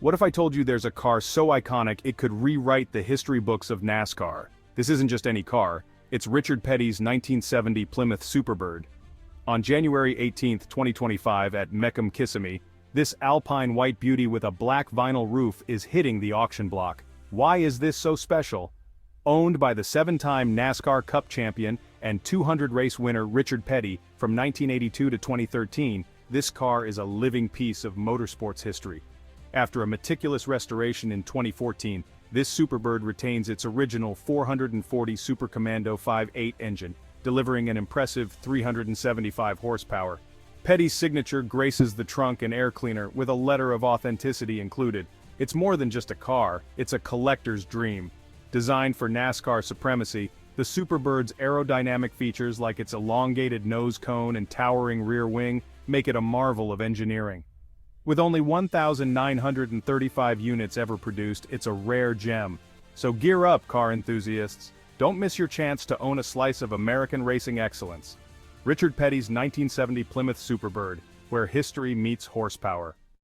What if I told you there's a car so iconic it could rewrite the history books of NASCAR? This isn't just any car, it's Richard Petty's 1970 Plymouth Superbird. On January 18, 2025 at Mecum Kissimmee, this alpine white beauty with a black vinyl roof is hitting the auction block. Why is this so special? Owned by the 7-time NASCAR Cup champion and 200-race winner Richard Petty from 1982 to 2013, this car is a living piece of motorsports history. After a meticulous restoration in 2014, this Superbird retains its original 440 Super Commando 5.8 engine, delivering an impressive 375 horsepower. Petty's signature graces the trunk and air cleaner with a letter of authenticity included. It's more than just a car, it's a collector's dream. Designed for NASCAR supremacy, the Superbird's aerodynamic features like its elongated nose cone and towering rear wing make it a marvel of engineering. With only 1,935 units ever produced, it's a rare gem. So gear up, car enthusiasts. Don't miss your chance to own a slice of American racing excellence. Richard Petty's 1970 Plymouth Superbird, where history meets horsepower.